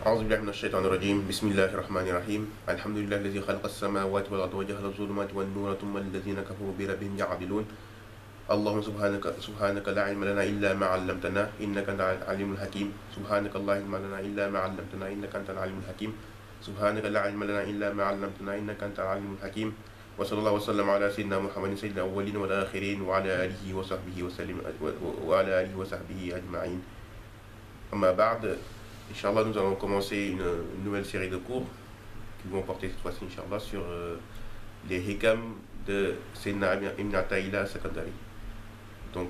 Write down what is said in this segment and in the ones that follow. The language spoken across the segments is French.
أعوذ بالله من الشيطان الرجيم بسم الله الرحمن الرحيم الحمد لله الذي خلق السماوات والأرض وجعل الظلمات والنور ثم الذين كفروا بربهم يعدلون اللهم سبحانك لا علم لنا إلا ما علمتنا إنك أنت العليم الحكيم سبحانك لا علم لنا إلا ما علمتنا إنك أنت العليم الحكيم سبحانك لا علم لنا إلا ما علمتنا إنك أنت العليم الحكيم وصلى الله وسلم على سيدنا محمد سيد الأولين والآخرين وعلى آله وصحبه وسلم وعلى آله وصحبه أجمعين. أما بعد, Inch'Allah, nous allons commencer une nouvelle série de cours qui vont porter cette fois-ci, Inch'Allah, sur les hikam de Sayyidina Ibn Ata'illah Sakandari. Donc,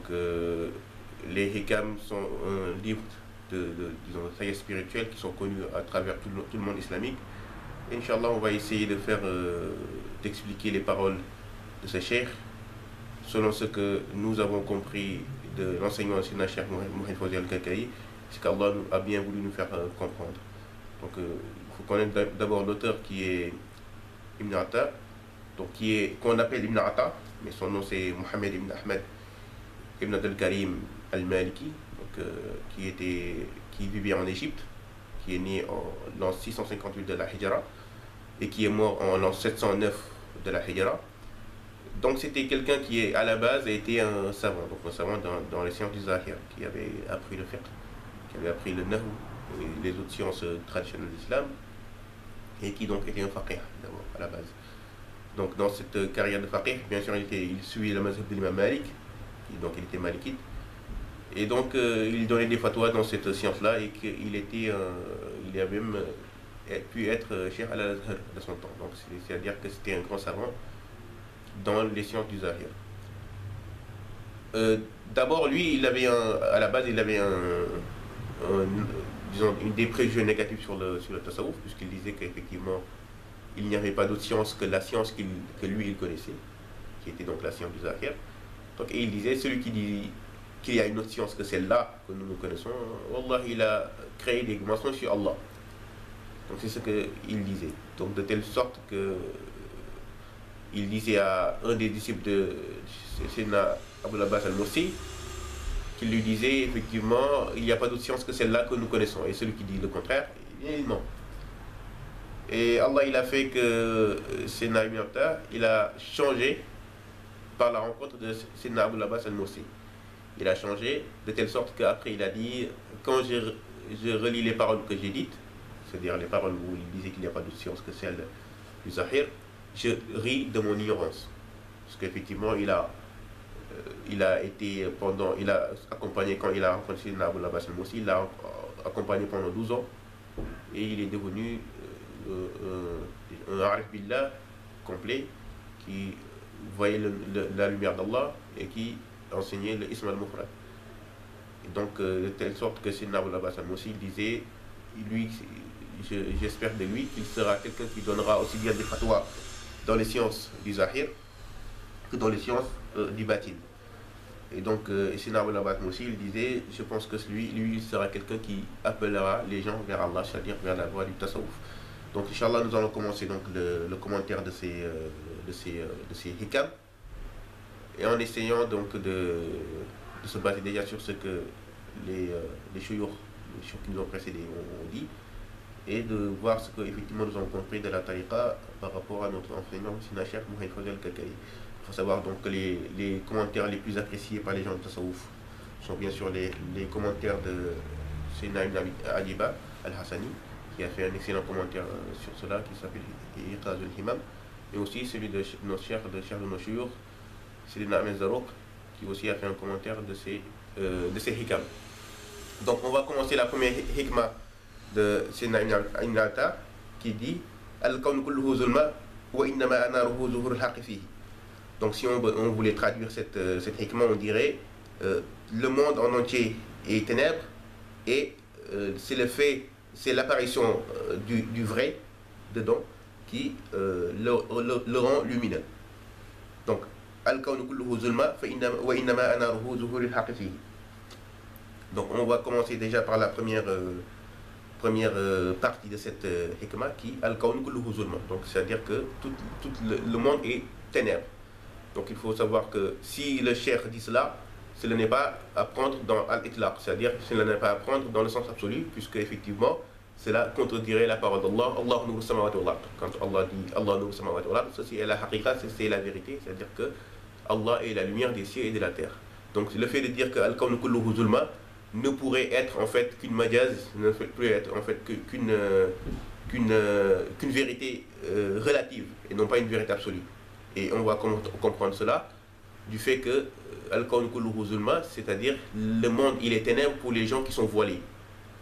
les hikam sont un livre disons, de sagesse spirituelle qui sont connus à travers tout le monde islamique. Et Inch'Allah, on va essayer de faire, d'expliquer les paroles de ce cheikh selon ce que nous avons compris de l'enseignement de Sayyidina Cheikh Mohamed Fawzi al-Kakaï. C'est qu'Allah a bien voulu nous faire comprendre. Donc il faut connaître d'abord l'auteur qui est Ibn Ata, donc qu'on appelle Ibn Ata, mais son nom c'est Mohamed Ibn Ahmed Ibn Abdel Karim al-Maliki, qui vivait en Égypte, qui est né en l'an 658 de la Hijra et qui est mort en l'an 709 de la Hijra. Donc c'était quelqu'un qui à la base a été un savant, donc un savant dans les sciences du Zahir, qui avait appris le fiqh, qui avait appris le nahu et les autres sciences traditionnelles de l'islam, et qui donc était un faqih d'abord à la base. Donc dans cette carrière de faqih, bien sûr il suivit la mazhab de l'imam Malik, donc il était malikite, et donc il donnait des fatwas dans cette science-là, et qu'il il avait même pu être cheikh al-Azhar de son temps. Donc c'est-à-dire que c'était un grand savant dans les sciences du Zahir. D'abord lui, à la base il avait disons, des préjugés négatifs sur le tasawwuf, puisqu'il disait qu'effectivement il n'y avait pas d'autre science que la science que lui il connaissait, qui était donc la science du Zahir. Donc, et il disait, celui qui dit qu'il y a une autre science que celle-là que nous connaissons, Wallah, il a créé des mensonges sur Allah. Donc c'est ce qu'il disait. Donc de telle sorte que il disait à un des disciples de Sayyidina Abul Abbas al-Mursi, qui lui disait effectivement il n'y a pas d'autre science que celle-là que nous connaissons, et celui qui dit le contraire, il ment. Et Allah il a fait que Sayyidina Ibn Atta, il a changé par la rencontre de Sayyidina Abul Abbas al-Mursi. Il a changé de telle sorte qu'après il a dit, quand je relis les paroles que j'ai dites, c'est-à-dire les paroles où il disait qu'il n'y a pas d'autre science que celle du Zahir, je ris de mon ignorance. Parce qu'effectivement il a accompagné, quand il a rencontré Sayyidina Abul Abbas al-Mursi, il l'a accompagné pendant 12 ans, et il est devenu un arif billah complet, qui voyait la lumière d'Allah et qui enseignait le ism al-mufrad. Et donc de telle sorte que Sayyidina Abul Abbas al-Mursi disait, lui, j'espère de lui qu'il sera quelqu'un qui donnera aussi bien des fatwas dans les sciences du Zahir que dans les sciences du batin. Et donc Sayyidina Abul Abbas al-Mursi, il disait, je pense que lui sera quelqu'un qui appellera les gens vers Allah, c'est-à-dire vers la voie du tasawwuf. Donc Inch'Allah, nous allons commencer donc le commentaire de ces hikam, et en essayant donc de se baser déjà sur ce que les shuyukh qui nous ont précédés ont dit, et de voir ce que effectivement nous avons compris de la tariqa par rapport à notre enseignant Sayyidina Cheikh Mohamed Fawzi al-Kakaï. Il faut savoir donc que les commentaires les plus appréciés par les gens de tasawwuf sont bien sûr les commentaires de Sayyidina Ibn Ajiba al-Hassani, qui a fait un excellent commentaire sur cela, qui s'appelle Iqaz al-Himam, et aussi celui de notre cheikh de nos shuyukh, Sayyidina Ahmed Zarouq, qui aussi a fait un commentaire de ces hikam. Donc on va commencer la première hikma de Sayyidina Ibn Ata, qui dit Al-Kawn kulluhu zulma wa innama anaruhu zuhur al-haqi fihi. Donc si on voulait traduire cette hikma, on dirait le monde en entier est ténèbres, et c'est l'apparition du vrai dedans qui le rend lumineux. Donc al-kawn kulluhu zulma wa innama anaruhu zuhur al-haqi fihi. Donc on va commencer déjà par la première partie de cette hikma, qui al-kawn kulluhu zulma. Donc c'est-à-dire que tout le monde est ténèbres. Donc il faut savoir que si le cheikh dit cela, ce n'est pas à prendre dans al-itlaq, c'est-à-dire ce n'est pas à prendre dans le sens absolu, puisque effectivement cela contredirait la parole d'Allah. Allah nur samawati wal ard. Quand Allah dit Allah nur samawati wal ard, ceci est la haqiqa, c'est la vérité, c'est-à-dire que Allah est la lumière des cieux et de la terre. Donc le fait de dire que al-kawnu kulluhu zulma ne pourrait être en fait qu'une majaz, ne pourrait être en fait qu'une vérité relative et non pas une vérité absolue. Et on va comprendre cela du fait que al-kawnu kulluhu zulma, c'est-à-dire le monde il est ténèbres pour les gens qui sont voilés.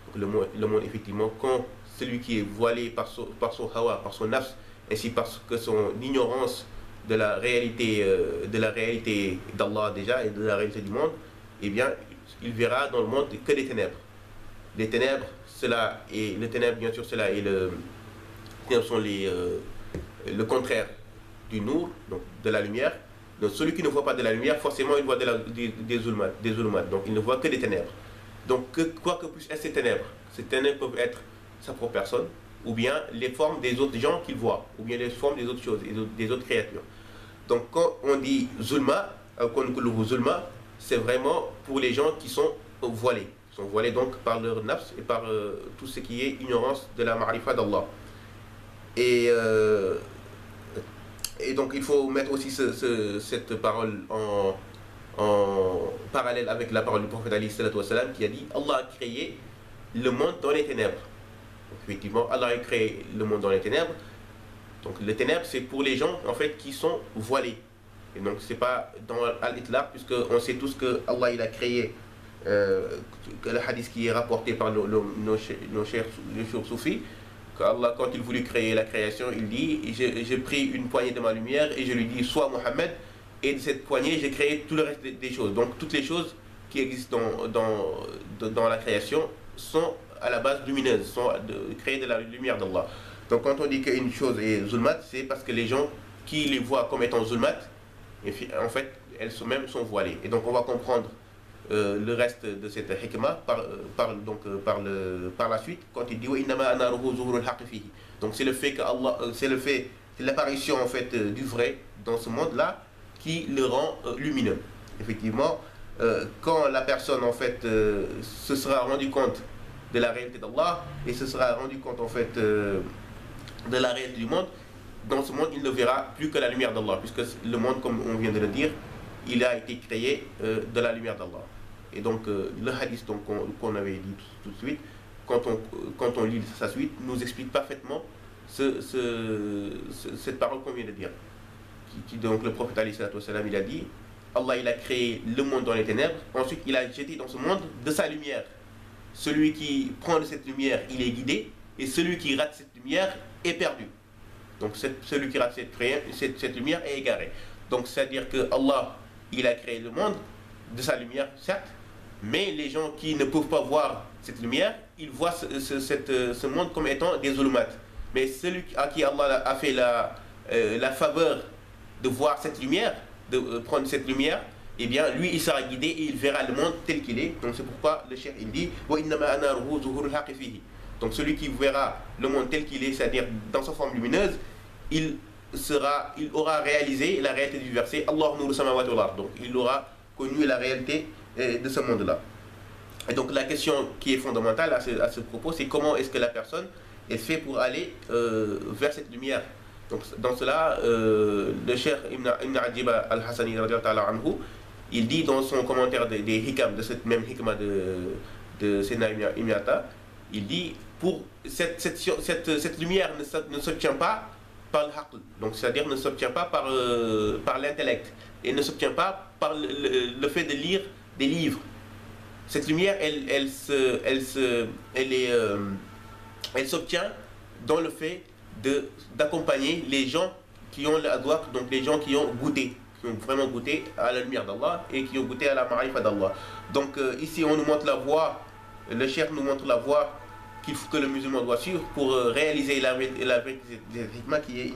Donc le monde effectivement, quand celui qui est voilé par son hawa, par son nafs, ainsi parce que son ignorance de la réalité d'Allah déjà et de la réalité du monde, eh bien il verra dans le monde que des ténèbres. Les ténèbres, les ténèbres bien sûr cela est sont le contraire du nour, donc de la lumière. Donc celui qui ne voit pas de la lumière, forcément il voit des zulmat, donc il ne voit que des ténèbres. Donc quoi que puissent être ces ténèbres peuvent être sa propre personne, ou bien les formes des autres gens qu'il voit, ou bien les formes des autres choses, des autres créatures. Donc quand on dit zulma, zulma, c'est vraiment pour les gens qui sont voilés. Ils sont voilés donc par leur nafs et par tout ce qui est ignorance de la ma'rifa d'Allah. Et donc il faut mettre aussi cette parole en parallèle avec la parole du prophète Ali sallallahu alayhi wa sallam qui a dit Allah a créé le monde dans les ténèbres. Donc, effectivement, Allah a créé le monde dans les ténèbres. Donc les ténèbres, c'est pour les gens en fait qui sont voilés. Et donc c'est pas dans Al-Itlaq, puisque on sait tous que Allah il a créé le hadith qui est rapporté par nos chers soufis, qu'Allah quand il voulut créer la création, il dit j'ai pris une poignée de ma lumière et je lui dis sois Mohammed, et de cette poignée j'ai créé tout le reste des choses. Donc toutes les choses qui existent dans la création sont à la base lumineuses, sont créées de la lumière d'Allah. Donc quand on dit qu'une chose est zulmat, c'est parce que les gens qui les voient comme étant zulmat, en fait, elles même sont voilées. Et donc on va comprendre le reste de cette hikmah par la suite, quand il dit donc c'est le fait que Allah, c'est l'apparition en fait du vrai dans ce monde-là qui le rend lumineux. Effectivement, quand la personne en fait se sera rendu compte de la réalité d'Allah et se sera rendu compte en fait de la réalité du monde, dans ce monde il ne verra plus que la lumière d'Allah, puisque le monde, comme on vient de le dire, il a été créé de la lumière d'Allah. Et donc le hadith qu'on avait dit tout de suite, quand on lit sa suite, nous explique parfaitement cette parole qu'on vient de dire. Donc le prophète alayhi salatu wassalam, il a dit Allah il a créé le monde dans les ténèbres, ensuite il a jeté dans ce monde de sa lumière. Celui qui prend de cette lumière, il est guidé, et celui qui rate cette lumière est perdu. Donc celui qui rate cette lumière est égaré. Donc c'est-à-dire que Allah il a créé le monde de sa lumière, certes, mais les gens qui ne peuvent pas voir cette lumière, ils voient ce monde comme étant des zulumat. Mais celui à qui Allah a fait la faveur de voir cette lumière, de prendre cette lumière, eh bien lui il sera guidé et il verra le monde tel qu'il est. Donc c'est pourquoi le cheikh il dit donc celui qui verra le monde tel qu'il est, c'est-à-dire dans sa forme lumineuse, il aura réalisé la réalité du verset Allah nur samawati wal ard. Donc il aura connu la réalité de ce monde-là. Et donc la question qui est fondamentale à ce propos, c'est comment est-ce que la personne est fait pour aller vers cette lumière. Donc dans cela, le cheikh Ibn Ajib al-Hassani il dit dans son commentaire des hikam, de cette même hikmah de Sayyidina Ibn Atta, il dit pour cette lumière ne s'obtient pas par le haql, donc c'est-à-dire ne s'obtient pas par l'intellect, et ne s'obtient pas par le fait de lire des livres. Cette lumière, elle s'obtient dans le fait d'accompagner les gens qui ont l'adwaq, donc les gens qui ont vraiment goûté à la lumière d'Allah et qui ont goûté à la ma'rifa d'Allah. Donc ici on nous montre la voie, le cheikh nous montre la voie que le musulman doit suivre pour réaliser la vérité qui est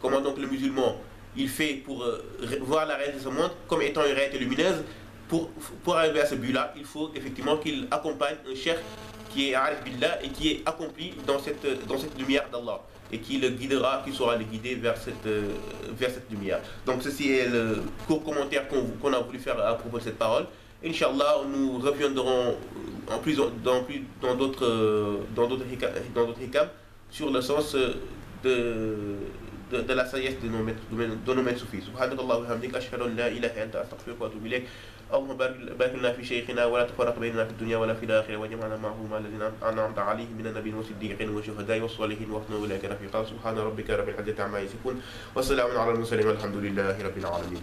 comment donc le musulman il fait pour voir la réalité de ce monde comme étant une réalité lumineuse. Pour arriver à ce but-là, il faut effectivement qu'il accompagne un cheikh qui est arif billah et qui est accompli dans cette lumière d'Allah, et qui le guidera, qui saura le guider vers cette lumière. Donc ceci est le court commentaire qu'on a voulu faire à propos de cette parole. Inch'Allah, nous reviendrons en plus dans d'autres hikam sur le sens de la sagesse de nos maîtres soufis. Subhanakallah wa hamdik, ashhadu an la ilaha illa anta, astaghfiruka wa atubu ilayk. اللهم بارك لنا في شيخنا ولا تفرق بيننا في الدنيا ولا في الآخرة، وجمعنا معه مع الذين أنعمت عليهم من النبيين والصديقين والشهداء والصالحين واحسن أولئك رفيقا. سبحان ربك رب العزة عما يصفون وسلام على المرسلين والحمد لله رب العالمين.